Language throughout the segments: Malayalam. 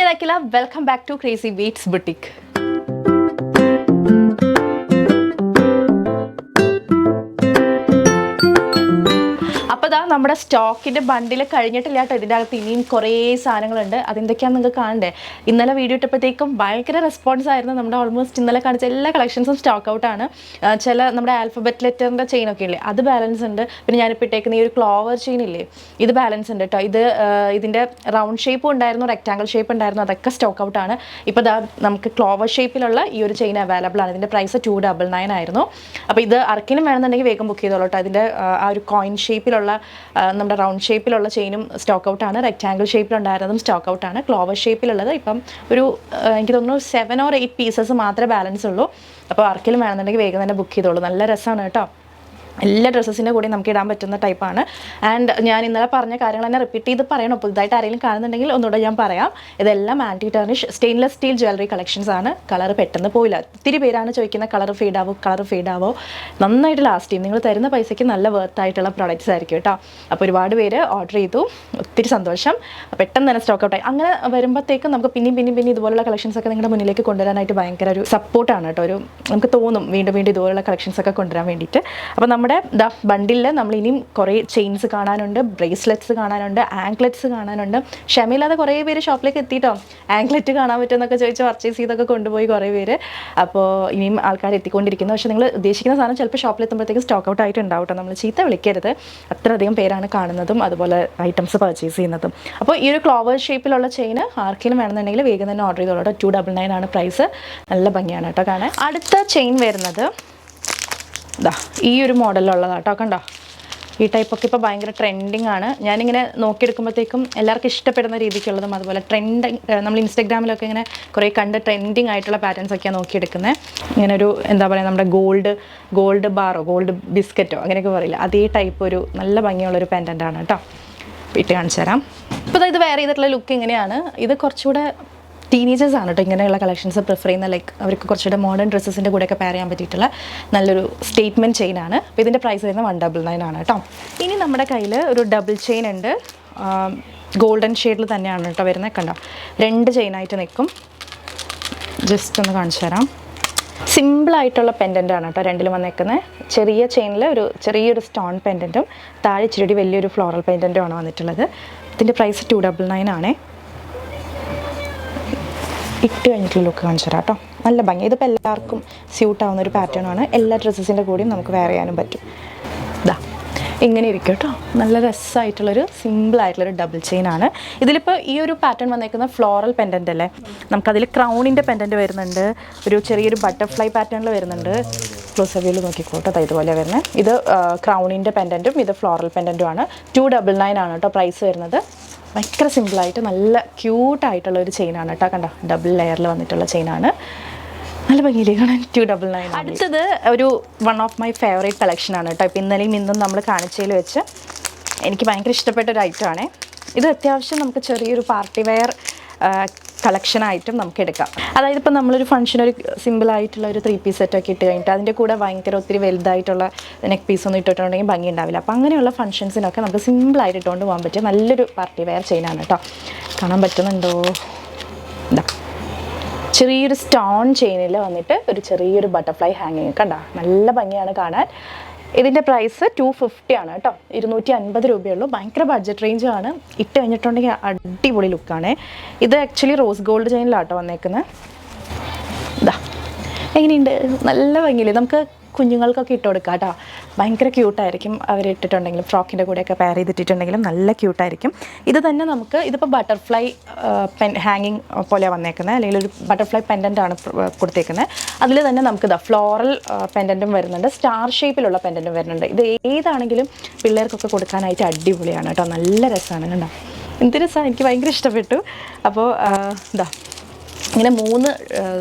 Nidhi Akila, welcome back to Crazy Beats Boutique. അപ്പോൾ ദാ നമ്മുടെ സ്റ്റോക്കിൻ്റെ ബണ്ടിൽ കഴിഞ്ഞിട്ടില്ല കേട്ടോ. ഇതിൻ്റെ അകത്ത് ഇനിയും കുറേ സാധനങ്ങളുണ്ട്. അതെന്തൊക്കെയാണെന്ന് നിങ്ങൾക്ക് കാണണ്ടേ. ഇന്നലെ വീഡിയോ ഇട്ടപ്പോഴത്തേക്കും ഭയങ്കര റെസ്പോൺസ് ആയിരുന്നു. നമ്മുടെ ഓൾമോസ്റ്റ് ഇന്നലെ കാണിച്ച എല്ലാ കളക്ഷൻസും സ്റ്റോക്ക് ഔട്ടാണ്. ചില നമ്മുടെ ആൽഫബറ്റ് ലെറ്ററിൻ്റെ ചെയിനൊക്കെ ഇല്ലേ, അത് ബാലൻസ് ഉണ്ട്. പിന്നെ ഞാനിപ്പോൾ ഇട്ടേക്കുന്ന ഈ ഒരു ക്ലോവർ ചെയിൻ ഇല്ലേ, ഇത് ബാലൻസ് ഉണ്ട് കേട്ടോ. ഇതിൻ്റെ റൗണ്ട് ഷേപ്പും ഉണ്ടായിരുന്നു, റെക്റ്റാങ്കിൾ ഷേപ്പ് ഉണ്ടായിരുന്നു, അതൊക്കെ സ്റ്റോക്ക് ഔട്ടാണ്. ഇപ്പോൾ ദാ നമുക്ക് ക്ലോവർ ഷേപ്പിലുള്ള ഈ ഒരു ചെയിൻ അവൈലബിൾ ആണ്. ഇതിൻ്റെ പ്രൈസ് 299 ആയിരുന്നു. അപ്പോൾ ഇത് ആർക്കെങ്കിലും വേണമെന്നുണ്ടെങ്കിൽ വേഗം ബുക്ക് ചെയ്തോളൂ കേട്ടോ. അതിൻ്റെ ആ ഒരു കോയിൻ ഷേപ്പിലുള്ള നമ്മുടെ റൗണ്ട് ഷേപ്പിലുള്ള ചെയിനും സ്റ്റോക്ക് ഔട്ടാണ്. റെക്റ്റാങ്കിൾ ഷേപ്പിലുണ്ടായിരുന്നതും സ്റ്റോക്ക് ഔട്ടാണ്. ക്ലോവർ ഷേപ്പിലുള്ളത് ഇപ്പം ഒരു എനിക്ക് തോന്നുന്നു 7 or 8 പീസസ് മാത്രമേ ബാലൻസ് ഉള്ളൂ. അപ്പോൾ ആർക്കെങ്കിലും വേണമെന്നുണ്ടെങ്കിൽ വേഗം തന്നെ ബുക്ക് ചെയ്തോളൂ. നല്ല രസമാണ് കേട്ടോ. എല്ലാ ഡ്രസ്സസിൻ്റെ കൂടി നമുക്ക് ഇടാൻ പറ്റുന്ന ടൈപ്പാണ്. ആൻഡ് ഞാൻ ഇന്നലെ പറഞ്ഞ കാര്യങ്ങൾ തന്നെ റിപ്പീറ്റ് ചെയ്ത് പറയണം. പുതുതായിട്ട് ആരെങ്കിലും കാണുന്നുണ്ടെങ്കിൽ ഒന്നുകൂടെ ഞാൻ പറയാം. ഇതെല്ലാം anti tarnish stainless steel jewellery collections ആണ്. കളർ പെട്ടെന്ന് പോയില്ല. ഒത്തിരി പേരാണ് ചോദിക്കുന്നത് കളർ ഫെയ്ഡ് ആവോ. നന്നായിട്ട് ലാസ്റ്റ് ചെയ്യും. നിങ്ങൾ തരുന്ന പൈസയ്ക്ക് നല്ല വർത്ത് ആയിട്ടുള്ള പ്രോഡക്റ്റ്സ് ആയിരിക്കും കേട്ടോ. അപ്പോൾ ഒരുപാട് പേര് ഓർഡർ ചെയ്തു. ഒത്തിരി സന്തോഷം. പെട്ടെന്ന് തന്നെ സ്റ്റോക്ക് ഔട്ടായി. അങ്ങനെ വരുമ്പോഴത്തേക്കും നമുക്ക് പിന്നെയും ഇതുപോലുള്ള കളക്ഷൻസൊക്കെ നിങ്ങളുടെ മുന്നിലേക്ക് കൊണ്ടുവരാനായിട്ട് ഭയങ്കര ഒരു സപ്പോർട്ടാണ് കേട്ടോ. നമുക്ക് തോന്നും വീണ്ടും ഇതുപോലുള്ള കളക്ഷൻസൊക്കെ കൊണ്ടുവരാൻ വേണ്ടിയിട്ട്. അപ്പോൾ നമ്മുടെ ബണ്ടിലിൽ നമ്മൾ ഇനിയും കുറേ ചെയിൻസ് കാണാനുണ്ട്, ബ്രേസ്ലെറ്റ്സ് കാണാനുണ്ട്, ആങ്ക്ലെറ്റ്സ് കാണാനുണ്ട്. ക്ഷമയില്ലാതെ കുറേ പേര് ഷോപ്പിലേക്ക് എത്തിയിട്ടോ. ആങ്ക്ലെറ്റ് കാണാൻ പറ്റുമെന്നൊക്കെ ചോദിച്ച് പർച്ചേസ് ചെയ്തൊക്കെ കൊണ്ടുപോയി കുറേ പേര്. അപ്പോൾ ഇനിയും ആൾക്കാർ എത്തിക്കൊണ്ടിരിക്കുന്നു. പക്ഷേ നിങ്ങൾ ഉദ്ദേശിക്കുന്ന സാധനം ചിലപ്പോൾ ഷോപ്പിലെത്തുമ്പോഴത്തേക്കും സ്റ്റോക്ക് ഔട്ട് ആയിട്ട് ഉണ്ടാവും കേട്ടോ. നമ്മൾ ചീത്ത വിളിക്കരുത്. അത്രയധികം പേരാണ് കാണുന്നതും അതുപോലെ ഐറ്റംസ് പർച്ചേസ് ചെയ്യുന്നതും. അപ്പോൾ ഈ ഒരു ക്ലോവർ ഷേപ്പിലുള്ള ചെയിൻ ആർക്കെങ്കിലും വേണമെന്നുണ്ടെങ്കിൽ വേഗം തന്നെ ഓർഡർ ചെയ്തോളൂ കേട്ടോ. 299 ആണ് പ്രൈസ്. നല്ല ഭംഗിയാണ് കേട്ടോ കാണാൻ. അടുത്ത ചെയിൻ വരുന്നത് ഇതാ ഈ ഒരു മോഡലിലുള്ളതാണ് കേട്ടോ. കണ്ടോ, ഈ ടൈപ്പൊക്കെ ഇപ്പോൾ ഭയങ്കര ട്രെൻഡിങ് ആണ്. ഞാനിങ്ങനെ നോക്കിയെടുക്കുമ്പോഴത്തേക്കും എല്ലാവർക്കും ഇഷ്ടപ്പെടുന്ന രീതിക്കുള്ളതും അതുപോലെ നമ്മൾ ഇൻസ്റ്റാഗ്രാമിലൊക്കെ ഇങ്ങനെ കുറേ കണ്ട് ട്രെൻഡിങ് ആയിട്ടുള്ള പാറ്റേൺസൊക്കെയാണ് നോക്കിയെടുക്കുന്നത്. ഇങ്ങനെ ഒരു എന്താ പറയുക, നമ്മുടെ ഗോൾഡ് ബാറോ ഗോൾഡ് ബിസ്ക്കറ്റോ അങ്ങനെയൊക്കെ പറയില്ല, അതേ ടൈപ്പ് ഒരു നല്ല ഭംഗിയുള്ളൊരു പെൻഡൻ്റാണ് കേട്ടോ. ഇട്ട് കാണിച്ചു തരാം. ഇപ്പോൾ ഇത് വെയർ ചെയ്തിട്ടുള്ള ലുക്ക് ഇങ്ങനെയാണ്. ഇത് കുറച്ചുകൂടെ ടീനേജേഴ്സ് ആണ് കേട്ടോ ഇങ്ങനെയുള്ള കളക്ഷൻസ് പ്രിഫർ ചെയ്യുന്ന. ലൈക്ക് അവർക്ക് കുറച്ചുകൂടെ മോഡേൺ ഡ്രസ്സസിൻ്റെ കൂടെയൊക്കെ പെയർ ചെയ്യാൻ പറ്റിയിട്ടുള്ള നല്ലൊരു സ്റ്റേറ്റ്മെൻറ്റ് ചെയിനാണ്. അപ്പോൾ ഇതിൻ്റെ പ്രൈസ് വരുന്നത് 199 ആണ് കേട്ടോ. ഇനി നമ്മുടെ കയ്യിൽ ഒരു ഡബിൾ ചെയിൻ ഉണ്ട്. ഗോൾഡൻ ഷെയ്ഡിൽ തന്നെയാണ് കേട്ടോ വരുന്നത്. കണ്ടോ, 2 ചെയിനായിട്ട് നിൽക്കും. ജസ്റ്റ് ഒന്ന് കാണിച്ചു തരാം. സിമ്പിളായിട്ടുള്ള പെൻഡൻ്റാണ് കേട്ടോ രണ്ടിലും വന്നേക്കുന്നത്. ചെറിയ ചെയിനിൽ ചെറിയൊരു സ്റ്റോൺ പെൻഡൻറ്റും താഴെ ഇച്ചിരി വലിയൊരു ഫ്ലോറൽ പെൻഡൻറ്റും ആണ് വന്നിട്ടുള്ളത്. ഇതിൻ്റെ പ്രൈസ് 299 ആണേ. ഇട്ട് കഴിഞ്ഞിട്ടുള്ള ലുക്ക് കാണിച്ചു തരാം കേട്ടോ. നല്ല ഭംഗി. ഇതിപ്പോൾ എല്ലാവർക്കും സ്യൂട്ടാവുന്ന ഒരു പാറ്റേണാണ്. എല്ലാ ഡ്രസ്സസിൻ്റെ കൂടെയും നമുക്ക് വെയർ ചെയ്യാനും പറ്റും. ഇതാ ഇങ്ങനെ ഇരിക്കും കേട്ടോ. നല്ല രസമായിട്ടുള്ളൊരു സിമ്പിളായിട്ടുള്ളൊരു ഡബിൾ ചെയിനാണ്. ഇതിലിപ്പോൾ ഈ ഒരു പാറ്റേൺ വന്നേക്കുന്ന ഫ്ലോറൽ പെൻഡൻ്റ് അല്ലേ. നമുക്കതിൽ ക്രൗണിൻ്റെ പെൻഡൻറ്റ് വരുന്നുണ്ട്. ഒരു ചെറിയൊരു ബട്ടർഫ്ലൈ പാറ്റേണിൽ വരുന്നുണ്ട്. ക്ലോസ് വ്യൂവിൽ നോക്കിക്കോട്ടോ. ഇതുപോലെ വരുന്നത്. ഇത് ക്രൗണിൻ്റെ പെൻഡൻറ്റും ഇത് ഫ്ലോറൽ പെൻഡൻറ്റും ആണ്. 299 ആണ് കേട്ടോ പ്രൈസ് വരുന്നത്. ഭയങ്കര സിമ്പിളായിട്ട് നല്ല ക്യൂട്ടായിട്ടുള്ളൊരു ചെയിനാണ് കേട്ടോ. കണ്ടോ, ഡബിൾ ലെയറിൽ വന്നിട്ടുള്ള ചെയിനാണ്. നല്ല ഭംഗിയിലേക്കാണ്. 299. അടുത്തത് ഒരു വൺ ഓഫ് മൈ ഫേവറേറ്റ് കളക്ഷനാണ് കേട്ടോ. ഇപ്പോൾ ഇന്നലെയും ഇന്നും നമ്മൾ കാണിച്ചതിൽ വെച്ച് എനിക്ക് ഭയങ്കര ഇഷ്ടപ്പെട്ട ഒരു ഐറ്റമാണ്. ഇത് അത്യാവശ്യം നമുക്ക് ചെറിയൊരു പാർട്ടി വെയർ കളക്ഷനായിട്ടും നമുക്ക് എടുക്കാം. അതായത് ഇപ്പോൾ നമ്മളൊരു ഫംഗ്ഷൻ ഒരു സിമ്പിളായിട്ടുള്ള ഒരു 3 പീസ് സെറ്റൊക്കെ ഇട്ട് കഴിഞ്ഞിട്ട് അതിൻ്റെ കൂടെ ഭയങ്കര ഒത്തിരി വലുതായിട്ടുള്ള നെക്ക് പീസൊന്നും ഇട്ടിട്ടുണ്ടെങ്കിൽ ഭംഗി ഉണ്ടാവില്ല. അപ്പോൾ അങ്ങനെയുള്ള ഫംഗ്ഷൻസിനൊക്കെ നമുക്ക് സിമ്പിളായിട്ട് ഇട്ടുകൊണ്ട് പോകാൻ പറ്റിയ നല്ലൊരു പാർട്ടി വെയർ ചെയിനാണ് കേട്ടോ. കാണാൻ പറ്റുന്നുണ്ടോ? ഇതാ ചെറിയൊരു സ്റ്റോൺ ചെയിനിൽ വന്നിട്ട് ഒരു ചെറിയൊരു ബട്ടർഫ്ലൈ ഹാങ്ങിങ്. കണ്ടോ, നല്ല ഭംഗിയാണ് കാണാൻ. ഇതിൻ്റെ പ്രൈസ് 250 ആണ് കേട്ടോ. 250 രൂപയുള്ളൂ. ഭയങ്കര ബഡ്ജറ്റ് റേഞ്ചാണ്. ഇട്ട് കഴിഞ്ഞിട്ടുണ്ടെങ്കിൽ അടിപൊളി ലുക്കാണ്. ഇത് ആക്ച്വലി റോസ് ഗോൾഡ് ചെയിനിലാട്ടോ വന്നേക്കുന്നത്. ഇതാ എങ്ങനെയുണ്ട്? നല്ല ഭംഗിയില്ലേ. നമുക്ക് കുഞ്ഞുങ്ങൾക്കൊക്കെ ഇട്ട് കൊടുക്കാം കേട്ടോ. ഭയങ്കര ക്യൂട്ടായിരിക്കും അവരിട്ടിട്ടുണ്ടെങ്കിലും. ഫ്രോക്കിൻ്റെ കൂടെയൊക്കെ പെയർ ചെയ്തിട്ടുണ്ടെങ്കിലും നല്ല ക്യൂട്ടായിരിക്കും. ഇത് തന്നെ നമുക്ക് ഇതിപ്പോൾ ബട്ടർഫ്ലൈ ഹാങ്ങിങ് പോലെ വന്നേക്കുന്നത്, അല്ലെങ്കിൽ ഒരു ബട്ടർഫ്ലൈ പെൻഡൻ്റാണ് കൊടുത്തേക്കുന്നത്. അതിൽ തന്നെ നമുക്ക് ഇതാ ഫ്ലോറൽ പെൻഡൻറ്റും വരുന്നുണ്ട്, സ്റ്റാർ ഷേപ്പിലുള്ള പെൻഡൻറ്റും വരുന്നുണ്ട്. ഇത് ഏതാണെങ്കിലും പിള്ളേർക്കൊക്കെ കൊടുക്കാനായിട്ട് അടിപൊളിയാണ് കേട്ടോ. നല്ല രസമാണ്. കണ്ടോ, എന്ത് രസമാണ്. എനിക്ക് ഭയങ്കര ഇഷ്ടപ്പെട്ടു. അപ്പോൾ ഇതാ ഇങ്ങനെ 3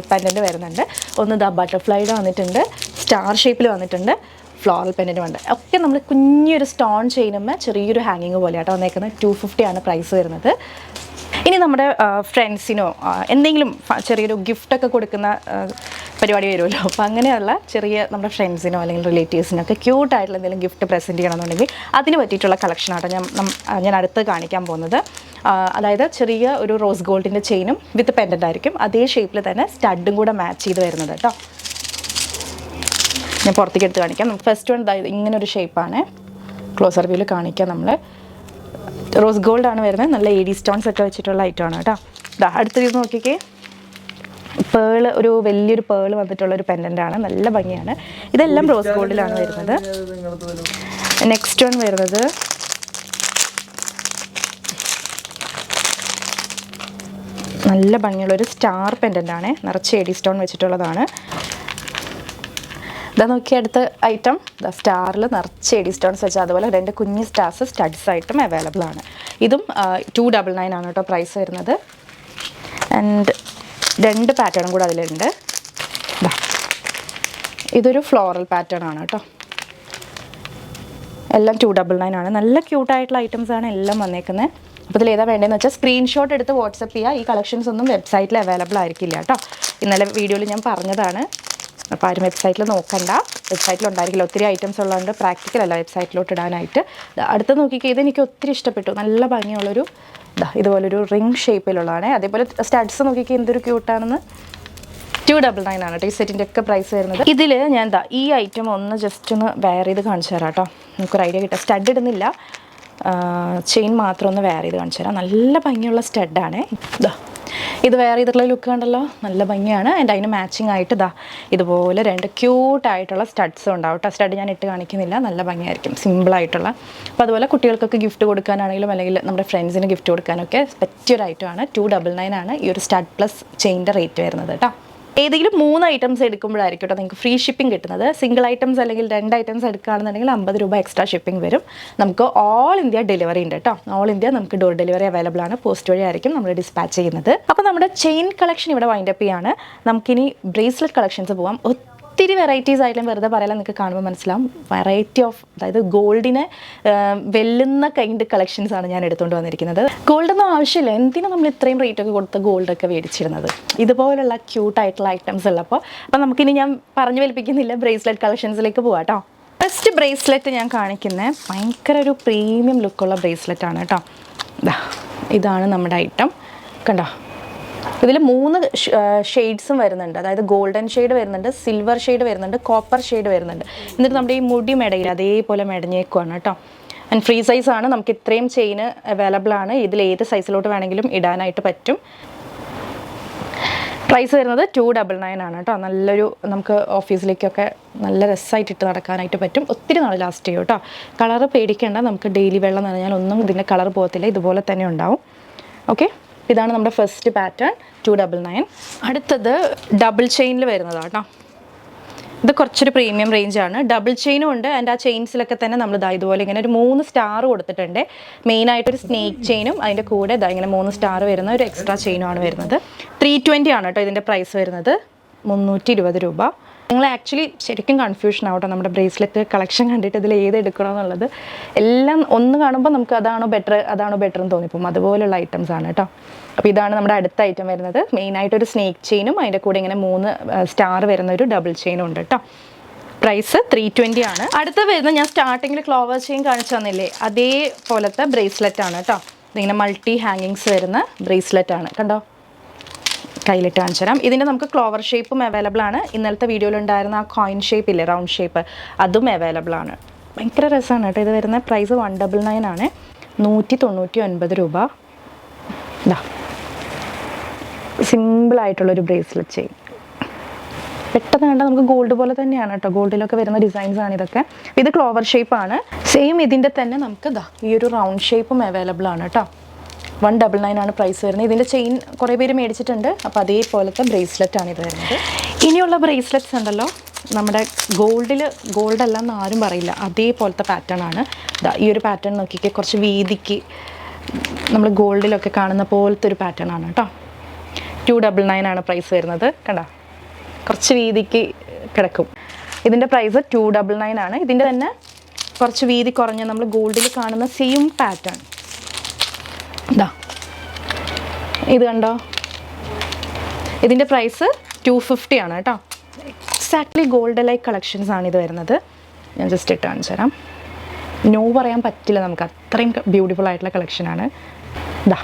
പെൻഡൻറ്റ് വരുന്നുണ്ട്. ഒന്ന് ഇതാ ബട്ടർഫ്ലൈയുടെ വന്നിട്ടുണ്ട്, സ്റ്റാർ ഷേപ്പിൽ വന്നിട്ടുണ്ട്, ഫ്ലോറൽ പെൻഡൻറ്റ് ഉണ്ട്. ഒക്കെ നമ്മൾ കുഞ്ഞൊരു സ്റ്റോൺ ചെയിനുമ്മേ ചെറിയൊരു ഹാങ്ങിങ് പോലെയാട്ടോ വന്നേക്കുന്നത്. 250 ആണ് പ്രൈസ് വരുന്നത്. ഇനി നമ്മുടെ ഫ്രണ്ട്സിനോ എന്തെങ്കിലും ചെറിയൊരു ഗിഫ്റ്റൊക്കെ കൊടുക്കുന്ന പരിപാടി വരുമല്ലോ. അപ്പോൾ അങ്ങനെയുള്ള ചെറിയ നമ്മുടെ ഫ്രണ്ട്സിനോ അല്ലെങ്കിൽ റിലേറ്റീവ്സിനൊക്കെ ക്യൂട്ടായിട്ടുള്ള എന്തെങ്കിലും ഗിഫ്റ്റ് പ്രസൻറ്റ് ചെയ്യണമെന്നുണ്ടെങ്കിൽ അതിന് പറ്റിയിട്ടുള്ള കളക്ഷനാണ് ഞാൻ അടുത്ത് കാണിക്കാൻ പോകുന്നത്. അതായത് ചെറിയ ഒരു റോസ് ഗോൾഡിൻ്റെ ചെയിനും വിത്ത് പെൻഡൻ്റ് ആയിരിക്കും. അതേ ഷേപ്പിൽ തന്നെ സ്റ്റഡും കൂടെ മാച്ച് ചെയ്ത് വരുന്നത് കേട്ടോ. ഞാൻ പുറത്തേക്ക് എടുത്ത് കാണിക്കാം. നമുക്ക് ഫസ്റ്റ് വൺ ഇങ്ങനൊരു ഷേപ്പാണ്. ക്ലോസർ വ്യൂവിൽ കാണിക്കാം. നമ്മൾ റോസ് ഗോൾഡാണ് വരുന്നത്. നല്ല AD സ്റ്റോൺസ് ഒക്കെ വെച്ചിട്ടുള്ള ഐറ്റമാണ് കേട്ടോ. അടുത്ത ഇത് നോക്കിക്കേ, പേള്, ഒരു വലിയൊരു പേള് വന്നിട്ടുള്ള ഒരു പെൻഡൻ്റാണ്. നല്ല ഭംഗിയാണ്. ഇതെല്ലാം റോസ് ഗോൾഡിലാണ് വരുന്നത്. നെക്സ്റ്റ് വൺ വരുന്നത് നല്ല ഭംഗിയുള്ളൊരു സ്റ്റാർ പെൻഡൻ്റാണ്. നിറച്ച് AD സ്റ്റോൺ വെച്ചിട്ടുള്ളതാണ്. ഇതാ നോക്കി അടുത്ത ഐറ്റം. സ്റ്റാറിൽ നിറച്ച് AD സ്റ്റോൺസ് വെച്ചാൽ അതുപോലെ 2 കുഞ്ഞ് സ്റ്റാർസ് സ്റ്റഡ്സ് ആയിട്ടും അവൈലബിൾ ആണ്. ഇതും 299 ആണ് കേട്ടോ പ്രൈസ് വരുന്നത്. ആൻഡ് 2 പാറ്റേണും കൂടെ അതിലുണ്ട്. ഇതൊരു ഫ്ലോറൽ പാറ്റേൺ ആണ് കേട്ടോ. എല്ലാം 299 ആണ്. നല്ല ക്യൂട്ടായിട്ടുള്ള ഐറ്റംസാണ് എല്ലാം വന്നേക്കുന്നത്. അപ്പോൾ ഇതിൽ ഏതാ വേണ്ടതെന്ന് വെച്ചാൽ സ്ക്രീൻഷോട്ട് എടുത്ത് വാട്സപ്പ് ചെയ്യുക. ഈ കളക്ഷൻസ് ഒന്നും വെബ്സൈറ്റിൽ അവൈലബിൾ ആയിരിക്കില്ല കേട്ടോ. ഇന്നലെ വീഡിയോയിൽ ഞാൻ പറഞ്ഞതാണ്. അപ്പോൾ ആരും വെബ്സൈറ്റിൽ നോക്കണ്ട. വെബ്സൈറ്റിലുണ്ടായിരിക്കില്ല. ഒത്തിരി ഐറ്റംസ് ഉള്ളതുകൊണ്ട് പ്രാക്ടിക്കൽ അല്ല വെബ്സൈറ്റിലോട്ട് ഇടാനായിട്ട്. അടുത്ത് നോക്കിക്കേ, ഇതെനിക്ക് ഒത്തിരി ഇഷ്ടപ്പെട്ടു. നല്ല ഭംഗിയുള്ളൊരു ഇതുപോലൊരു റിംഗ് ഷേപ്പിലുള്ളതാണ്. അതേപോലെ സ്റ്റഡ്സ് നോക്കിക്കേ എന്തൊരു ക്യൂട്ടാണെന്ന്. 299 ആണ് കേട്ടോ ഈ സെറ്റിൻ്റെ ഒക്കെ പ്രൈസ് വരുന്നത്. ഇതിൽ ഞാൻ ഈ ഐറ്റം ഒന്ന് ജസ്റ്റ് ഒന്ന് വെയർ ചെയ്ത് കാണിച്ചു തരാം കേട്ടോ. നമുക്കൊരു ഐഡിയ കിട്ടാം. സ്റ്റഡ് ഇടുന്നില്ല, ചെയിൻ മാത്രം ഒന്ന് വെയർ ചെയ്ത് കാണിച്ചു തരാം. നല്ല ഭംഗിയുള്ള സ്റ്റഡാണ്. ഇത് വെയർ ചെയ്തിട്ടുള്ള ലുക്ക് കണ്ടല്ലോ, നല്ല ഭംഗിയാണ്. ആൻഡ് അതിന് മാച്ചിങ് ആയിട്ട് ഇതുപോലെ 2 ക്യൂട്ടായിട്ടുള്ള സ്റ്റഡ്സും ഉണ്ടാവും കേട്ടോ. സ്റ്റഡ് ഞാൻ ഇട്ട് കാണിക്കുന്നില്ല, നല്ല ഭംഗിയായിരിക്കും, സിമ്പിളായിട്ടുള്ള. അപ്പോൾ അതുപോലെ കുട്ടികൾക്കൊക്കെ ഗിഫ്റ്റ് കൊടുക്കാനാണെങ്കിലും അല്ലെങ്കിൽ നമ്മുടെ ഫ്രണ്ട്സിന് ഗിഫ്റ്റ് കൊടുക്കാനൊക്കെ പറ്റിയൊരു ഐറ്റമാണ്. 299 ആണ് ഈ ഒരു സ്റ്റഡ് പ്ലസ് ചെയിൻ്റെ റേറ്റ് വരുന്നത് കേട്ടോ. ഏതെങ്കിലും 3 ഐറ്റംസ് എടുക്കുമ്പോഴായിരിക്കും കേട്ടോ നിങ്ങൾക്ക് ഫ്രീ ഷിപ്പിംഗ് കിട്ടുന്നത്. സിംഗിൾ ഐറ്റംസ് അല്ലെങ്കിൽ 2 ഐറ്റംസ് എടുക്കുകയാണെന്നുണ്ടെങ്കിൽ 50 രൂപ എക്സ്ട്രാ ഷിപ്പിംഗ് വരും. നമുക്ക് ഓൾ ഇന്ത്യ ഡെലിവറി ഉണ്ട് കേട്ടോ. ഓൾ ഇന്ത്യ നമുക്ക് ഡോർ ഡെലിവറി അവൈലബിൾ ആണ്. പോസ്റ്റ് വഴി ആയിരിക്കും നമ്മൾ ഡിസ്പാച്ച് ചെയ്യുന്നത്. അപ്പോൾ നമ്മുടെ ചെയിൻ കളക്ഷൻ ഇവിടെ വൈൻഡപ്പ് ചെയ്യാണ്. നമുക്കിനി ബ്രേസ്ലെറ്റ് കളക്ഷൻസ് പോകാം. ഒത്തിരി വെറൈറ്റീസ് ആയിട്ടും വെറുതെ പറയാൻ നിങ്ങൾക്ക് കാണുമ്പോൾ മനസ്സിലാവും. വെറൈറ്റി ഓഫ്, അതായത് ഗോൾഡിനെ വെല്ലുന്ന കൈൻഡ് കളക്ഷൻസാണ് ഞാൻ എടുത്തുകൊണ്ട് വന്നിരിക്കുന്നത്. ഗോൾഡൊന്നും ആവശ്യമില്ല, എന്തിനാണ് നമ്മൾ ഇത്രയും റേറ്റൊക്കെ കൊടുത്ത് ഗോൾഡൊക്കെ മേടിച്ചിരുന്നത്. ഇതുപോലുള്ള ക്യൂട്ടായിട്ടുള്ള ഐറ്റംസ് ഉള്ളപ്പോൾ നമുക്കിനി ഞാൻ പറഞ്ഞു വലിപ്പിക്കുന്നില്ല, ബ്രേസ്ലെറ്റ് കളക്ഷൻസിലേക്ക് പോകാം കേട്ടോ. ഫസ്റ്റ് ബ്രേസ്ലെറ്റ് ഞാൻ കാണിക്കുന്നത് ഭയങ്കര ഒരു പ്രീമിയം ലുക്കുള്ള ബ്രേസ്ലെറ്റ് ആണ് കേട്ടോ. ഇതാണ് നമ്മുടെ ഐറ്റം, കണ്ടോ. ഇതിൽ 3 ഷെയ്ഡ്സും വരുന്നുണ്ട്. അതായത് ഗോൾഡൻ ഷെയ്ഡ് വരുന്നുണ്ട്, സിൽവർ ഷെയ്ഡ് വരുന്നുണ്ട്, കോപ്പർ ഷെയ്ഡ് വരുന്നുണ്ട്. എന്നിട്ട് നമ്മുടെ ഈ മുടി മെടയിൽ അതേപോലെ മെടഞ്ഞേക്കുവാണ് കേട്ടോ. ആൻഡ് ഫ്രീ സൈസാണ്. നമുക്ക് ഇത്രയും ചെയിന് അവൈലബിൾ ആണ്. ഇതിൽ ഏത് സൈസിലോട്ട് വേണമെങ്കിലും ഇടാനായിട്ട് പറ്റും. പ്രൈസ് വരുന്നത് 299 ആണ് കേട്ടോ. നല്ലൊരു, നമുക്ക് ഓഫീസിലേക്കൊക്കെ നല്ല രസമായിട്ട് ഇട്ട് നടക്കാനായിട്ട് പറ്റും. ഒത്തിരി നാൾ ലാസ്റ്റ് ചെയ്യും കേട്ടോ. കളറ് പേടിക്കേണ്ട, നമുക്ക് ഡെയിലി വെള്ളം നനഞ്ഞാൽ ഒന്നും ഇതിൻ്റെ കളർ പോകത്തില്ല, ഇതുപോലെ തന്നെ ഉണ്ടാവും. ഓക്കെ, ഇതാണ് നമ്മുടെ ഫസ്റ്റ് പാറ്റേൺ 299. അടുത്തത് ഡബിൾ ചെയിനിൽ വരുന്നതാണ് കേട്ടോ. ഇത് കുറച്ചൊരു പ്രീമിയം റേഞ്ചാണ്. ഡബിൾ ചെയിനും ഉണ്ട്. ആൻഡ് ആ ചെയിൻസിലൊക്കെ തന്നെ നമ്മൾ ഇതുപോലെ ഇങ്ങനെ ഒരു 3 സ്റ്റാർ കൊടുത്തിട്ടുണ്ട്. മെയിനായിട്ടൊരു സ്നേക്ക് ചെയിനും അതിൻ്റെ കൂടെ ഇങ്ങനെ 3 സ്റ്റാർ വരുന്ന ഒരു എക്സ്ട്രാ ചെയിനുമാണ് വരുന്നത്. 320 ആണ് കേട്ടോ ഇതിൻ്റെ പ്രൈസ് വരുന്നത്. 320 രൂപ. നിങ്ങൾ ആക്ച്വലി ശരിക്കും കൺഫ്യൂഷൻ ആവട്ടെ നമ്മുടെ ബ്രേസ്ലെറ്റ് കളക്ഷൻ കണ്ടിട്ട് ഇതിൽ ഏത് എടുക്കണമെന്നുള്ളത്. എല്ലാം ഒന്ന് കാണുമ്പോൾ നമുക്ക് അതാണോ ബെറ്റർ എന്ന് തോന്നിപ്പോകും. അതുപോലുള്ള ഐറ്റംസ് ആണ് കേട്ടോ. അപ്പോൾ ഇതാണ് നമ്മുടെ അടുത്ത ഐറ്റം വരുന്നത്. മെയിനായിട്ടൊരു സ്നേക്ക് ചെയിനും അതിൻ്റെ കൂടെ ഇങ്ങനെ 3 സ്റ്റാർ വരുന്ന ഒരു ഡബിൾ ചെയിനും ഉണ്ട് കേട്ടോ. പ്രൈസ് 320 ആണ്. അടുത്ത വരുന്നത് ഞാൻ സ്റ്റാർട്ടിങ്ങിൽ ക്ലോവർ ചെയിൻ കാണിച്ചു തന്നില്ലേ, അതേപോലത്തെ ബ്രേസ്ലെറ്റ് ആണ് കേട്ടോ. ഇതിങ്ങനെ മൾട്ടി ഹാങ്ങിങ്സ് വരുന്ന ബ്രേസ്ലെറ്റ് ആണ്, കണ്ടോ. കയ്യിലിട്ട് കാണിച്ചു തരാം. ഇതിൻ്റെ നമുക്ക് ക്ലോവർ ഷേപ്പും അവൈലബിൾ ആണ്. ഇന്നലത്തെ വീഡിയോയിലുണ്ടായിരുന്ന ആ കോയിൻ ഷേപ്പ് ഇല്ലേ, റൗണ്ട് ഷേപ്പ്, അതും അവൈലബിൾ ആണ്. ഭയങ്കര രസമാണ് കേട്ടോ. ഇത് വരുന്ന പ്രൈസ് 199 ആണ്. 199 രൂപ. സിമ്പിളായിട്ടുള്ളൊരു ബ്രേസ്ലെറ്റ് ചെയിൻ. പെട്ടെന്ന് കണ്ടാൽ നമുക്ക് ഗോൾഡ് പോലെ തന്നെയാണ് കേട്ടോ. ഗോൾഡിലൊക്കെ വരുന്ന ഡിസൈൻസ് ആണ് ഇതൊക്കെ. ഇത് ക്ലോവർ ഷേപ്പാണ്. സെയിം ഇതിൻ്റെ തന്നെ നമുക്ക് ഈ ഒരു റൗണ്ട് ഷേപ്പും അവൈലബിൾ ആണ് കേട്ടോ. 199 ആണ് പ്രൈസ് വരുന്നത്. ഇതിൻ്റെ ചെയിൻ കുറേ പേര് മേടിച്ചിട്ടുണ്ട്. അപ്പോൾ അതേപോലത്തെ ബ്രേസ്ലെറ്റ് ആണ് ഇത് വരുന്നത്. ഇനിയുള്ള ബ്രേസ്ലെറ്റ്സ് ഉണ്ടല്ലോ, നമ്മുടെ ഗോൾഡല്ല എന്ന് ആരും പറയില്ല, അതേപോലത്തെ പാറ്റേൺ ആണ്. ഈ ഒരു പാറ്റേൺ നോക്കിക്കേ, കുറച്ച് വീതിക്ക് നമ്മൾ ഗോൾഡിലൊക്കെ കാണുന്ന പോലത്തെ ഒരു പാറ്റേൺ ആണ് കേട്ടോ. 299 ആണ് പ്രൈസ് വരുന്നത്, കണ്ടോ. കുറച്ച് വീതിക്ക് കിടക്കും. ഇതിൻ്റെ പ്രൈസ് 299 ആണ്. ഇതിൻ്റെ തന്നെ കുറച്ച് വീതി കുറഞ്ഞ നമ്മൾ ഗോൾഡിൽ കാണുന്ന സെയിം പാറ്റേൺ ഇത് കണ്ടോ. ഇതിൻ്റെ പ്രൈസ് 250 ആണ് കേട്ടോ. എക്സാക്ട്ലി ഗോൾഡ് ലൈക്ക് കളക്ഷൻസ് ആണ് ഇത് വരുന്നത്. ഞാൻ ജസ്റ്റ് ഇട്ട് കാണിച്ചു തരാം. നോ പറയാൻ പറ്റില്ല നമുക്ക്, അത്രയും ബ്യൂട്ടിഫുൾ ആയിട്ടുള്ള കളക്ഷനാണ്. ഇതാ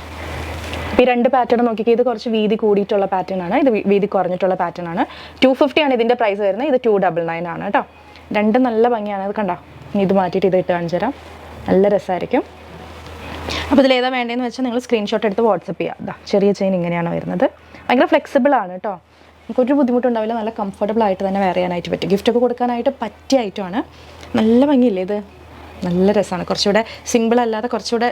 ഈ രണ്ട് പാറ്റേൺ നോക്കിക്കേ, ഇത് കുറച്ച് വീതി കൂടിയിട്ടുള്ള പാറ്റേൺ ആണ്, ഇത് വീതി കുറഞ്ഞിട്ടുള്ള പാറ്റേൺ ആണ്. 250 ആണ് ഇതിൻ്റെ പ്രൈസ് വരുന്നത്. ഇത് 299 ആണ് കേട്ടോ. രണ്ടും നല്ല ഭംഗിയാണ്. അത് കണ്ടോ, ഇത് മാറ്റിയിട്ട് ഇത് ഇട്ട് കാണിച്ചു തരാം. നല്ല രസമായിരിക്കും. അപ്പോൾ ഇതിലേതാ വേണ്ടതെന്ന് വെച്ചാൽ നിങ്ങൾ സ്ക്രീൻഷോട്ട് എടുത്ത് വാട്സപ്പ് ചെയ്യുക. ഇതാ ചെറിയ ചെയിൻ ഇങ്ങനെയാണ് വരുന്നത്. ഭയങ്കര ഫ്ലെക്സിബിൾ ആണ് കേട്ടോ, നമുക്കൊരു ബുദ്ധിമുട്ടുണ്ടാവില്ല. നല്ല കംഫർട്ടബിൾ ആയിട്ട് തന്നെ വെയർ ചെയ്യാനായിട്ട് പറ്റും. ഗിഫ്റ്റൊക്കെ കൊടുക്കാനായിട്ട് പറ്റിയ ഐറ്റമാണ്. നല്ല ഭംഗിയില്ലേ ഇത്, നല്ല രസമാണ്. കുറച്ചുകൂടെ സിമ്പിൾ അല്ലാതെ കുറച്ചുകൂടെ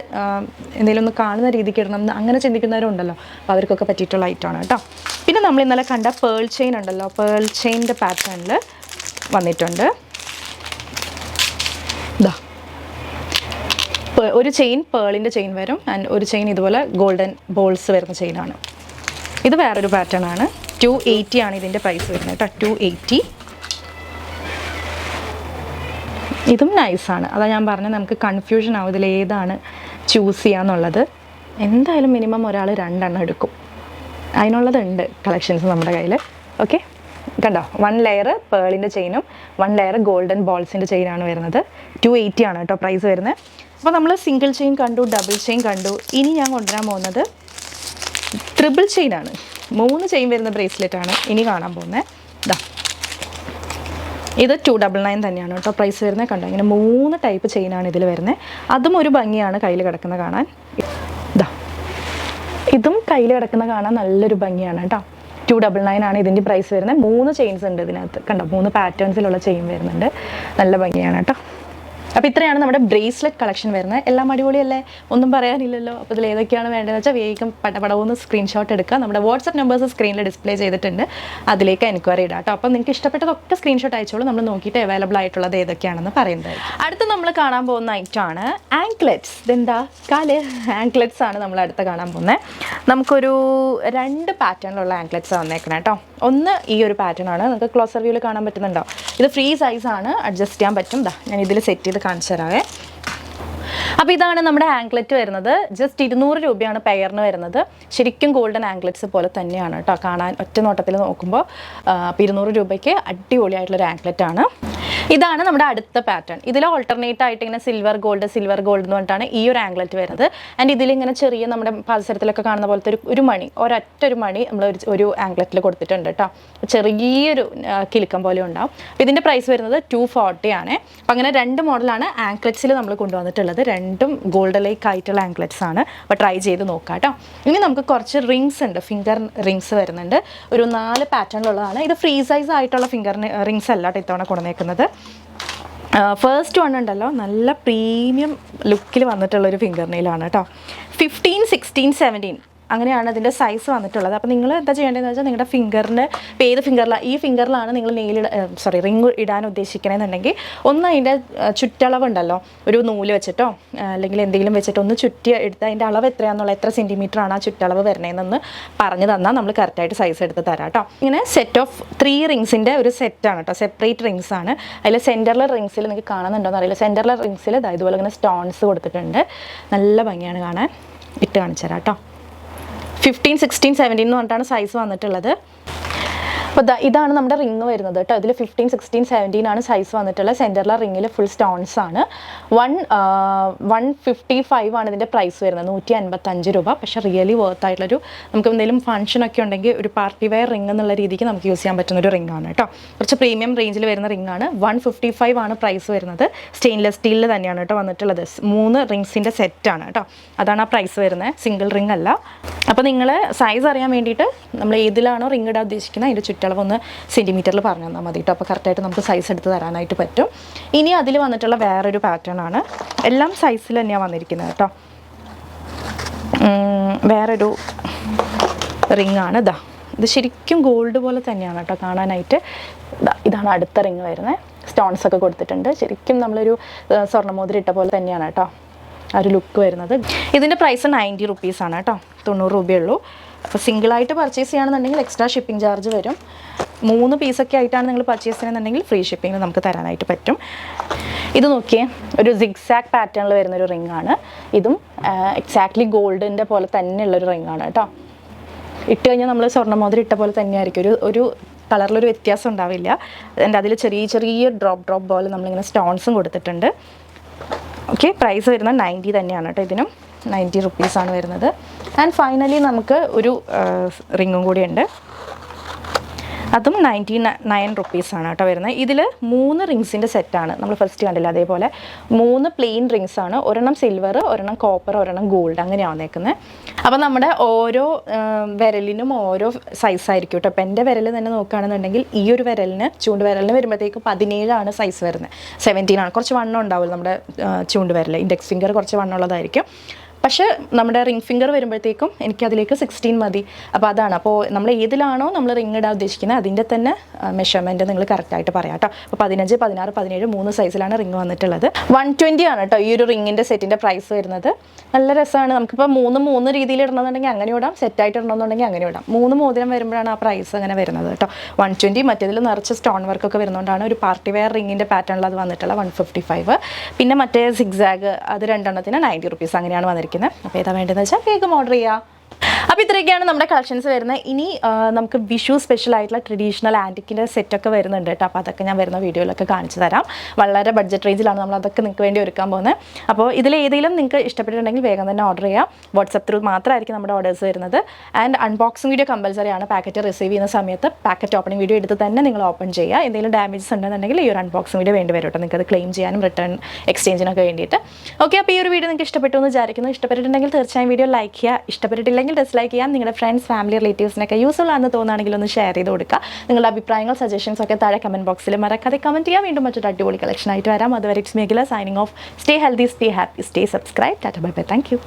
എന്തെങ്കിലും ഒന്ന് കാണുന്ന രീതിക്ക് ഇടണം അങ്ങനെ ചിന്തിക്കുന്നവരുണ്ടല്ലോ, അപ്പോൾ അവർക്കൊക്കെ പറ്റിയിട്ടുള്ള ഐറ്റമാണ് കേട്ടോ. പിന്നെ നമ്മൾ ഇന്നലെ കണ്ട പേൾ ചെയിൻ ഉണ്ടല്ലോ, പേൾ ചെയിൻ്റെ പാറ്റേണിൽ വന്നിട്ടുണ്ട്. ഇതാ ഒരു ചെയിൻ പേളിൻ്റെ ചെയിൻ വരും, ആൻഡ് ഒരു ചെയിൻ ഇതുപോലെ ഗോൾഡൻ ബോൾസ് വരുന്ന ചെയിനാണ്. ഇത് വേറൊരു പാറ്റേൺ ആണ്. 280 ആണ് ഇതിൻ്റെ പ്രൈസ് വരുന്നത് കേട്ടോ. 280. ഇതും നൈസാണ്. അതാ ഞാൻ പറഞ്ഞത്, നമുക്ക് കൺഫ്യൂഷൻ ആവും ഇതിൽ ഏതാണ് ചൂസ് ചെയ്യാന്നുള്ളത്. എന്തായാലും മിനിമം ഒരാൾ 2 എണ്ണം എടുക്കും. അതിനുള്ളതുണ്ട് കളക്ഷൻസ് നമ്മുടെ കയ്യിൽ. ഓക്കെ, കണ്ടോ, 1 ലെയർ പേളിൻ്റെ ചെയിനും 1 ലെയർ ഗോൾഡൻ ബോൾസിൻ്റെ ചെയിനാണ് വരുന്നത്. 280 ആണ് കേട്ടോ പ്രൈസ് വരുന്നത്. അപ്പോൾ നമ്മൾ സിംഗിൾ ചെയിൻ കണ്ടു, ഡബിൾ ചെയിൻ കണ്ടു. ഇനി ഞാൻ കൊണ്ടുവരാൻ പോകുന്നത് ട്രിപ്പിൾ ചെയിനാണ്. 3 ചെയിൻ വരുന്ന ബ്രേസ്ലെറ്റാണ് ഇനി കാണാൻ പോകുന്നത്. ഇതാ ഇത് 299 തന്നെയാണ് കേട്ടോ പ്രൈസ് വരുന്നത്. കണ്ടോ, ഇങ്ങനെ 3 ടൈപ്പ് ചെയിനാണ് ഇതിൽ വരുന്നത്. അതും ഒരു ഭംഗിയാണ് കയ്യിൽ കിടക്കുന്ന കാണാൻ. ഇതാ ഇതും കയ്യിൽ കിടക്കുന്ന കാണാൻ നല്ലൊരു ഭംഗിയാണ് കേട്ടോ. 299 ആണ് ഇതിൻ്റെ പ്രൈസ് വരുന്നത്. 3 ചെയിൻസ് ഉണ്ട് ഇതിനകത്ത്. കണ്ടോ, 3 പാറ്റേൺസിലുള്ള ചെയിൻ വരുന്നുണ്ട്. നല്ല ഭംഗിയാണ് കേട്ടോ. അപ്പോൾ ഇത്രയാണ് നമ്മുടെ ബ്രേസ്ലെറ്റ് കളക്ഷൻ വരുന്നത്. എല്ലാം അടിപൊളിയല്ലേ, ഒന്നും പറയാനില്ലല്ലോ. അപ്പോൾ ഇതിൽ ഏതൊക്കെയാണ് വേണ്ടതെന്ന് വെച്ചാൽ വേഗം പടപടവൊന്ന് സ്ക്രീൻഷോട്ട് എടുക്കുക. നമ്മുടെ വാട്സപ്പ് നമ്പേഴ്സ് സ്ക്രീനിൽ ഡിസ്പ്ലേ ചെയ്തിട്ടുണ്ട്, അതിലേക്ക് എൻക്വയറി ഇടാം കേട്ടോ. അപ്പോൾ നിങ്ങൾക്ക് ഇഷ്ടപ്പെട്ടതൊക്കെ സ്ക്രീൻഷോട്ട് അയച്ചോളൂ, നമ്മൾ നോക്കിയിട്ട് അവൈലബിൾ ആയിട്ടുള്ളത് ഏതൊക്കെയാണെന്ന് പറയുന്നത്. അടുത്ത് നമ്മൾ കാണാൻ പോകുന്ന ഐറ്റമാണ് ആങ്ക്ലെറ്റ്സ്. ഇതെന്താ കാല് ആങ്ക്ലെറ്റ്സ് ആണ് നമ്മൾ അടുത്ത് കാണാൻ പോകുന്നത്. നമുക്കൊരു 2 പാറ്റേണിലുള്ള ആങ്ക്ലെറ്റ്സ് വന്നേക്കണം കേട്ടോ. ഒന്ന് ഈ ഒരു പാറ്റേൺ ആണ്, നിങ്ങൾക്ക് ക്ലോസർ വ്യൂവിൽ കാണാൻ പറ്റുന്നുണ്ടോ. ഇത് ഫ്രീ സൈസാണ്, അഡ്ജസ്റ്റ് ചെയ്യാൻ പറ്റും. ഞാൻ ഇതിൽ സെറ്റ് ചെയ്ത് കാണിച്ചു തരാവേ. അപ്പോൾ ഇതാണ് നമ്മുടെ ആങ്ക്ലെറ്റ് വരുന്നത്. ജസ്റ്റ് 200 രൂപയാണ് പെയറിന് വരുന്നത്. ശരിക്കും ഗോൾഡൻ ആങ്ക്ലെറ്റ്സ് പോലെ തന്നെയാണ് കേട്ടോ കാണാൻ, ഒറ്റ നോട്ടത്തിൽ നോക്കുമ്പോൾ. അപ്പോൾ 200 രൂപയ്ക്ക് അടിപൊളിയായിട്ടുള്ളൊരു ആങ്ക്ലെറ്റ് ആണ്. ഇതാണ് നമ്മുടെ അടുത്ത പാറ്റേൺ. ഇതിൽ ഓൾട്ടർനേറ്റ് ആയിട്ട് ഇങ്ങനെ സിൽവർ ഗോൾഡ് എന്ന് പറഞ്ഞിട്ടാണ് ഈ ഒരു ആങ്ക്ലെറ്റ് വരുന്നത്. ആൻഡ് ഇതിലിങ്ങനെ ചെറിയ നമ്മുടെ പാദസരത്തിലൊക്കെ കാണുന്ന പോലത്തെ ഒരു മണി, ഒരൊറ്റൊരു മണി നമ്മൾ ഒരു ആങ്ക്ലെറ്റിൽ കൊടുത്തിട്ടുണ്ട് കേട്ടോ. ചെറിയൊരു കിലുക്കം പോലെ ഉണ്ടാവും. ഇതിൻ്റെ പ്രൈസ് വരുന്നത് 240 ആണ്. അപ്പം അങ്ങനെ 2 മോഡലാണ് ആങ്ക്ലെറ്റ്സിൽ നമ്മൾ കൊണ്ടുവന്നിട്ടുള്ളത്. രണ്ടും ഗോൾഡ് ലൈക്ക് ആയിട്ടുള്ള ആങ്ക്ലെറ്റ്സ് ആണ്. അപ്പോൾ ട്രൈ ചെയ്ത് നോക്കാം കേട്ടോ. ഇനി നമുക്ക് കുറച്ച് റിങ്സ് ഉണ്ട്, ഫിംഗർ റിങ്സ് വരുന്നുണ്ട്. ഒരു 4 പാറ്റേണിലുള്ളതാണ്. ഇത് ഫ്രീ സൈസ് ആയിട്ടുള്ള ഫിംഗർ റിങ്സ് അല്ല കേട്ടോ ഇത്തവണ കൊണ്ടുവന്നേക്കുന്നത്. ഫസ്റ്റ് വൺ ഉണ്ടല്ലോ, നല്ല പ്രീമിയം ലുക്കിൽ വന്നിട്ടുള്ളൊരു ഫിംഗർ നെയിലാണ് കേട്ടോ. 15, 16, 17 അങ്ങനെയാണ് അതിൻ്റെ സൈസ് വന്നിട്ടുള്ളത്. അപ്പോൾ നിങ്ങൾ എന്താ ചെയ്യേണ്ടതെന്ന് വെച്ചാൽ നിങ്ങളുടെ ഫിംഗറിന് ഇപ്പോൾ ഏത് ഫിംഗറിലാണ്, ഈ ഫിംഗറിലാണ് നിങ്ങൾ റിങ് ഇടാൻ ഉദ്ദേശിക്കണമെന്നുണ്ടെങ്കിൽ ഒന്ന് അതിൻ്റെ ചുറ്റളവുണ്ടല്ലോ, ഒരു നൂല് വെച്ചിട്ടോ അല്ലെങ്കിൽ എന്തെങ്കിലും വെച്ചിട്ടോ ഒന്ന് ചുറ്റി എടുത്ത് അതിൻ്റെ അളവ് എത്രയാണെന്നുള്ള, എത്ര സെൻറ്റിമീറ്റർ ആണ് ആ ചുറ്റളവ് വരണേന്നൊന്ന് പറഞ്ഞു തന്നാൽ നമ്മൾ കറക്റ്റായിട്ട് സൈസ് എടുത്ത് തരാം കേട്ടോ. ഇങ്ങനെ സെറ്റ് ഓഫ് 3 റിങ്സിൻ്റെ ഒരു സെറ്റാണ് കേട്ടോ, സെപ്പറേറ്റ് റിങ്സ് ആണ്. അതിൽ സെൻറ്ററിലെ റിങ്സിൽ നിങ്ങൾക്ക് കാണുന്നുണ്ടോ എന്നറിയില്ല, സെൻറ്ററിലെ റിങ്സിൽ ഇതുപോലെ ഇങ്ങനെ സ്റ്റോൺസ് കൊടുത്തിട്ടുണ്ട്. നല്ല ഭംഗിയാണ് കാണാൻ. ഇട്ട് കാണിച്ചു തരാം കേട്ടോ. 15, 16, 17 എന്ന് പറഞ്ഞിട്ടാണ് സൈസ് വന്നിട്ടുള്ളത്. അപ്പോൾ ഇതാണ് നമ്മുടെ റിങ് വരുന്നത് കേട്ടോ. ഇതിൽ 15, 16, 17 ആണ് സൈസ് വന്നിട്ടുള്ളത്. സെൻറ്ററിലെ റിങ്ങിൽ ഫുൾ സ്റ്റോൺസ് ആണ്. 155 ആണ് ഇതിൻ്റെ പ്രൈസ് വരുന്നത്. 155 രൂപ. പക്ഷേ റിയലി വർത്ത് ആയിട്ടുള്ളൊരു, നമുക്ക് എന്തെങ്കിലും ഫംഗ്ഷനൊക്കെ ഉണ്ടെങ്കിൽ ഒരു പാർട്ടി വെയർ റിങ് എന്നുള്ള രീതിക്ക് നമുക്ക് യൂസ് ചെയ്യാൻ പറ്റുന്നൊരു റിംഗ് ആണ് കേട്ടോ. കുറച്ച് പ്രീമിയം റേഞ്ചിൽ വരുന്ന റിംഗ് ആണ്. 155 ആണ് പ്രൈസ് വരുന്നത്. സ്റ്റെയിൻലെസ് സ്റ്റീലിൽ തന്നെയാണ് കേട്ടോ വന്നിട്ടുള്ളത്. 3 റിങ്സിൻ്റെ സെറ്റാണ് കേട്ടോ. അതാണ് ആ പ്രൈസ് വരുന്നത്, സിംഗിൾ റിംഗ് അല്ല. അപ്പോൾ നിങ്ങൾ സൈസ് അറിയാൻ വേണ്ടിയിട്ട് നമ്മൾ ഏതിലാണോ റിംഗ് ഇടാൻ ഉദ്ദേശിക്കുന്നത് അതിൻ്റെ ചുറ്റളവ് 1 സെൻറ്റിമീറ്ററിൽ പറഞ്ഞു തന്നാൽ മതി കേട്ടോ. അപ്പോൾ കറക്റ്റായിട്ട് നമുക്ക് സൈസ് എടുത്ത് തരാനായിട്ട് പറ്റും. ഇനി അതിൽ വന്നിട്ടുള്ള വേറൊരു പാറ്റേൺ ആണ്. എല്ലാം സൈസിൽ തന്നെയാണ് വന്നിരിക്കുന്നത് കേട്ടോ. വേറൊരു റിംഗ് ആണ്. ഇത് ശരിക്കും ഗോൾഡ് പോലെ തന്നെയാണ് കേട്ടോ കാണാനായിട്ട്. ഇതാണ് അടുത്ത റിംഗ് വരുന്നത്. സ്റ്റോൺസ് ഒക്കെ കൊടുത്തിട്ടുണ്ട്. ശരിക്കും നമ്മളൊരു സ്വർണ്ണമോതിരം ഇട്ട പോലെ തന്നെയാണ് കേട്ടോ ആ ഒരു ലുക്ക് വരുന്നത്. ഇതിൻ്റെ പ്രൈസ് 90 റുപ്പീസാണ് കേട്ടോ, 90 രൂപയുള്ളൂ. അപ്പോൾ സിംഗിളായിട്ട് പർച്ചേസ് ചെയ്യുകയാണെന്നുണ്ടെങ്കിൽ എക്സ്ട്രാ ഷിപ്പിംഗ് ചാർജ് വരും. 3 പീസൊക്കെ ആയിട്ടാണ് നിങ്ങൾ പർച്ചേസ് ചെയ്യുന്നതെന്നുണ്ടെങ്കിൽ ഫ്രീ ഷിപ്പിംഗ് നമുക്ക് തരാനായിട്ട് പറ്റും. ഇത് നോക്കിയേ, ഒരു സിഗ്സാഗ് പാറ്റേണിൽ വരുന്നൊരു റിംഗ് ആണ്. ഇതും എക്സാക്ട്ലി ഗോൾഡിൻ്റെ പോലെ തന്നെയുള്ളൊരു റിംഗ് ആണ് കേട്ടോ. ഇട്ട് കഴിഞ്ഞാൽ നമ്മൾ സ്വർണ്ണമോതിരം ഇട്ട പോലെ തന്നെയായിരിക്കും. ഒരു കളറിലൊരു വ്യത്യാസം ഉണ്ടാവില്ല. അതിൻ്റെ അതിൽ ചെറിയ ചെറിയ ഡ്രോപ്പ് പോലെ നമ്മളിങ്ങനെ സ്റ്റോൺസും കൊടുത്തിട്ടുണ്ട്. ഓക്കെ, പ്രൈസ് വരുന്നത് 90 തന്നെയാണ് കേട്ടോ. ഇതിനും 90 റുപ്പീസാണ് വരുന്നത്. ആൻഡ് ഫൈനലി നമുക്ക് ഒരു റിങ്ങും കൂടിയുണ്ട്. അതും 99 റുപ്പീസാണ് കേട്ടോ വരുന്നത്. ഇതിൽ 3 റിങ്സിൻ്റെ സെറ്റാണ്. നമ്മൾ ഫസ്റ്റ് കണ്ടില്ല അതേപോലെ 3 പ്ലെയിൻ റിങ്സ് ആണ്. ഒരെണ്ണം സിൽവർ, ഒരെണ്ണം കോപ്പർ, ഒരെണ്ണം ഗോൾഡ്, അങ്ങനെയാണ് വന്നേക്കുന്നത്. അപ്പോൾ നമ്മുടെ ഓരോ വിരലിനും ഓരോ സൈസായിരിക്കും കേട്ടോ. അപ്പോൾ എൻ്റെ വിരൽ തന്നെ നോക്കുകയാണെന്നുണ്ടെങ്കിൽ ഈ ഒരു വിരലിന് ചൂണ്ട് വിരലിന് വരുമ്പോഴത്തേക്കും 17 സൈസ് വരുന്നത്. 17 ആണ്. കുറച്ച് വണ്ണം ഉണ്ടാവില്ല നമ്മുടെ ചൂണ്ട് വിരൽ. ഇൻഡെക്സ് ഫിംഗർ കുറച്ച് വണ്ണമുള്ളതായിരിക്കും. പക്ഷേ നമ്മുടെ റിംഗ് ഫിംഗർ വരുമ്പോഴത്തേക്കും എനിക്കതിലേക്ക് 16 മതി. അപ്പോൾ അതാണ്. അപ്പോൾ നമ്മൾ ഏതിലാണോ നമ്മൾ റിംഗ് ഇടാൻ ഉദ്ദേശിക്കുന്നത് അതിൻ്റെ തന്നെ മെഷർമെൻറ്റ് നിങ്ങൾ കറക്റ്റായിട്ട് പറയാം കേട്ടോ. അപ്പോൾ 15, 16, 17 3 സൈസിലാണ് റിംഗ് വന്നിട്ടുള്ളത്. 120 ആണ് കേട്ടോ ഈ ഒരു റിങ്ങിൻ്റെ സെറ്റിൻ്റെ പ്രൈസ് വരുന്നത്. നല്ല രസമാണ്. നമുക്കിപ്പോൾ 3 രീതിയിൽ ഇടണമെന്നുണ്ടെങ്കിൽ അങ്ങനെ ഇടാം, സെറ്റായിട്ട് ഇടണമെന്നുണ്ടെങ്കിൽ അങ്ങനെ ഇടാം. 3 മോതിരം വരുമ്പോഴാണ് ആ പ്രൈസ് അങ്ങനെ വരുന്നത് കേട്ടോ. 120. മറ്റേതിൽ നിറച്ച് സ്റ്റോൺ വർക്കൊക്കെ വരുന്നതുകൊണ്ടാണ് ഒരു പാർട്ടി വെയർ റിങ്ങിൻ്റെ പാറ്റേണിൽ അത് വന്നിട്ടുള്ള 155. പിന്നെ മറ്റേ സിഗ്സാഗ് അത് 2 90 റുപ്പീസ് അങ്ങനെയാണ് വന്നിരിക്കുന്നത്. അപ്പോൾ ഏതാ വേണ്ടതെന്ന് വെച്ചാൽ വേഗം ഓർഡർ ചെയ്യുക. അപ്പോൾ ഇത്രയൊക്കെയാണ് നമ്മുടെ കളക്ഷൻസ് വരുന്നത്. ഇനി നമുക്ക് വിഷു സ്പെഷ്യൽ ആയിട്ടുള്ള ട്രഡീഷണൽ ആൻറ്റിക്കിൻ്റെ സെറ്റൊക്കെ വരുന്നുണ്ട് കേട്ടോ. അപ്പോൾ അതൊക്കെ ഞാൻ വരുന്ന വീഡിയോയിലൊക്കെ കാണിച്ചു തരാം. വളരെ ബഡ്ജറ്റ് റേഞ്ചിലാണ് നമ്മൾ അതൊക്കെ നിങ്ങൾക്ക് വേണ്ടി ഒരുക്കാൻ പോകുന്നത്. അപ്പോൾ ഇതിലേതെങ്കിലും നിങ്ങൾക്ക് ഇഷ്ടപ്പെട്ടിട്ടുണ്ടെങ്കിൽ വേഗം തന്നെ ഓർഡർ ചെയ്യാം. വാട്സപ്പ് ത്രൂ മാത്രമായിരിക്കും നമ്മുടെ ഓർഡേഴ്സ് വരുന്നത്. ആൻഡ് അൺബോക്സിംഗ് വീഡിയോ കമ്പൽസറി ആണ്. പാക്കറ്റ് റിസീവ് ചെയ്യുന്ന സമയത്ത് പാക്കറ്റ് ഓപ്പണിംഗ് വീഡിയോ എടുത്ത് തന്നെ നിങ്ങൾ ഓപ്പൺ ചെയ്യുക. എന്തെങ്കിലും ഡാമേജസ് ഉണ്ടെന്നുണ്ടെങ്കിൽ ഈ ഒരു അൺബോക്സിംഗ് വീഡിയോ വേണ്ടി വരും കേട്ടോ. നിങ്ങൾക്ക് അത് ക്ലെയിം ചെയ്യാനും റിട്ടേൺ എക്സ്ചേഞ്ചിനൊക്കെ വേണ്ടിയിട്ട്. ഓക്കെ, അപ്പോൾ ഈ ഒരു വീഡിയോ നിങ്ങൾക്ക് ഇഷ്ടപ്പെട്ടു എന്ന് വിചാരിക്കുന്നു. ഇഷ്ടപ്പെട്ടിട്ടുണ്ടെങ്കിൽ തീർച്ചയായും വീഡിയോ ലൈക്ക് ചെയ്യുക. ഇഷ്ടപ്പെട്ടിട്ടില്ലെങ്കിൽ ഡിസ്ലൈക്ക് ചെയ്യാം. നിങ്ങളുടെ ഫ്രണ്ട്സ്, ഫാമിലി, റിലേറ്റീവ്സിനൊക്കെ യൂസ്ഫുൾ ആണെന്ന് തോന്നുകയാണെങ്കിൽ ഒന്ന് ഷെയർ ചെയ്ത് കൊടുക്കുക. നിങ്ങളുടെ അഭിപ്രായങ്ങൾ, സജഷൻസ് ഒക്കെ താഴെ കമൻറ്റ് ബോക്സിൽ മറക്കാതെ കമൻറ്റ് ചെയ്യാം. വീണ്ടും മറ്റൊരു അടിപൊളി കളക്ഷൻ ആയിട്ട് വരാം. അതുവരെ it's me Akhila signing off. Stay healthy, stay happy, stay subscribe. Tata bye bye. Thank you.